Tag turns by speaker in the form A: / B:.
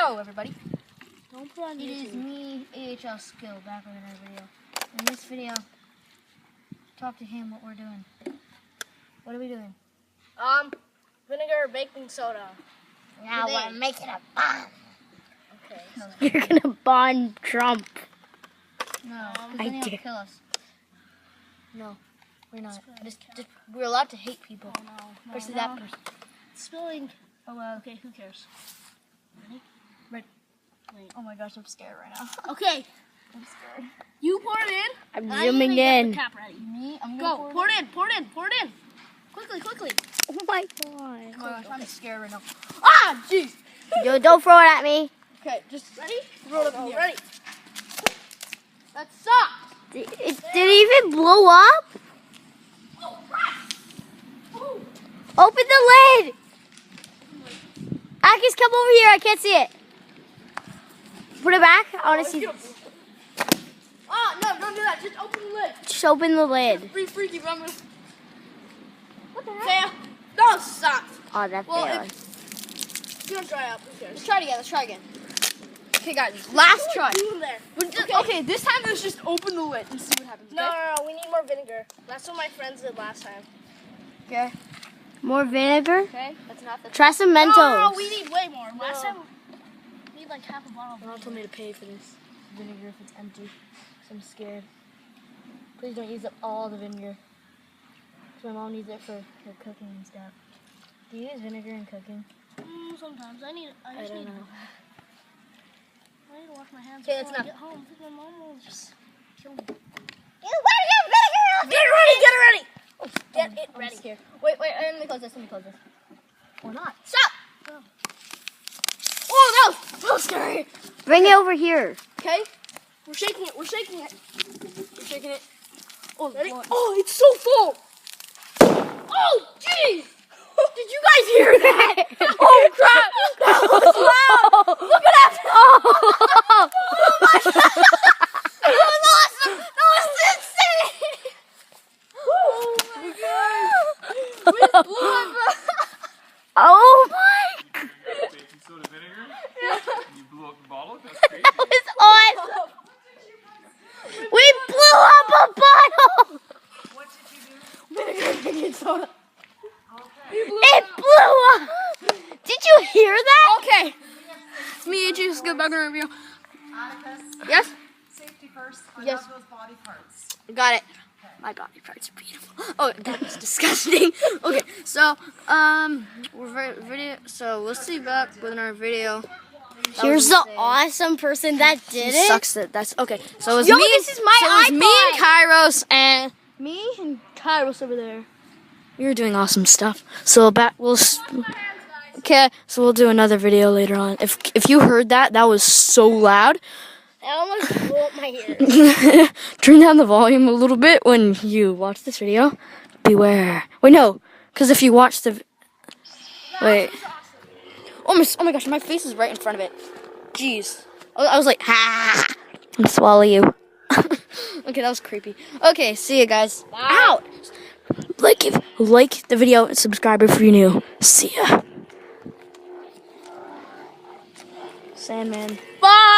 A: Hello, everybody.
B: Don't put on
A: It is me, AHL Skill, back with another video. In this video, talk to him what we're doing. What are we doing?
B: Vinegar baking soda.
A: Now we're making a bomb.
B: Okay.
C: You're gonna bond Trump.
A: No,
C: I
A: then he'll
C: dare.
A: kill us. No, we're not. Just, we're allowed to hate people.
B: Oh no.
A: Especially that person.
B: It's spilling.
A: Oh well.
B: Okay, who cares?
A: Ready?
B: Wait.
A: Oh my gosh, I'm scared right now.
B: Okay,
A: I'm scared.
B: you pour it in.
C: I'm
B: and I need
C: zooming
B: to get
C: in.
B: the cap ready.
A: Me? I'm
B: Go.
A: gonna
B: Pour it in. Pour it in. Pour it in. Quickly.
C: Oh my god.
A: Oh my gosh, I'm scared right now.
B: Ah, jeez.
C: Yo, don't throw it at me.
A: Okay, just
B: Ready?
A: throw it up in the air.
B: Ready. That sucks.
C: Did it even blow up?
B: Oh, crap. Ooh.
C: Open the lid. Akis, come over here. I can't see it. Put it back. I want to see.
B: Oh, no, don't do that. Just open the lid.
C: Just open the lid.
B: Pretty freaky, but I'm gonna... What the heck? Fail. No, sucks.
C: Oh, that
B: Well,
C: failed.
B: You don't dry up. Who cares?
A: Let's try it again. Let's try again. Okay, guys, last try.
B: Doing there.
A: Okay, this time let's just open the lid and see what happens.
B: No, we need more vinegar. That's what my friends did last time.
A: Okay.
C: More vinegar.
A: Okay. That's not the.
C: Try some Mentos.
B: No, we need way more. Last time, we need like half a bottle.
A: Mom told me to pay for this vinegar if it's empty, so I'm scared. Please don't use up all the vinegar. Because my mom needs it for her cooking and stuff. Do you use vinegar in cooking?
B: Sometimes I need. I just
A: don't
B: need.
A: know.
B: I need to wash my hands
A: Okay,
B: before
A: that's
B: I get home. Because my mom will just kill me.
A: Get ready! Get it ready!
B: Oh, get it
A: I'm
B: ready.
A: scared. Wait, let me close this. Or not.
B: Stop.
A: Oh, that was scary.
C: Bring it over here.
A: Okay.
B: We're shaking it.
A: We're shaking it. Oh,
B: Ready?
A: Lord.
B: Oh, it's so full.
A: Oh, jeez! Did you guys hear that? Oh, crap! That was loud! Look at that! Oh my God! That was awesome! That was insane! Oh my God! We blew up!
C: Oh my god.
D: Baking soda vinegar? And you blew up the bottle? That's crazy.
C: It's awesome. We blew up a bottle.
D: What did you do?
A: Vinegar baking soda.
C: It blew up. Did you hear that?
A: Okay. Me and you, good background review. Yes?
D: Safety first.
A: Yes.
D: Those body parts.
A: Got it. My body parts are beautiful. Oh, that was disgusting. Okay, so so we'll see back with our video. That
C: Here's
A: was
C: the
A: insane.
C: awesome person that did it.
A: Sucks that that's okay. So it was
C: Yo,
A: me.
C: this is my
A: so it was me
C: iPod.
A: and Kairos and me and Kairos over there. We were doing awesome stuff. So okay. So we'll do another video later on. If you heard that, that was so loud.
B: I almost blew up my ear.
A: Turn down the volume a little bit when you watch this video. Beware. Wait, no, because if you watch the wait. Oh my gosh, my face is right in front of it. Jeez. I was like, ha! And swallow you. Okay, that was creepy. Okay, see you guys. Out. Like the video and subscribe if you're new. See ya. Sandman.
B: Bye.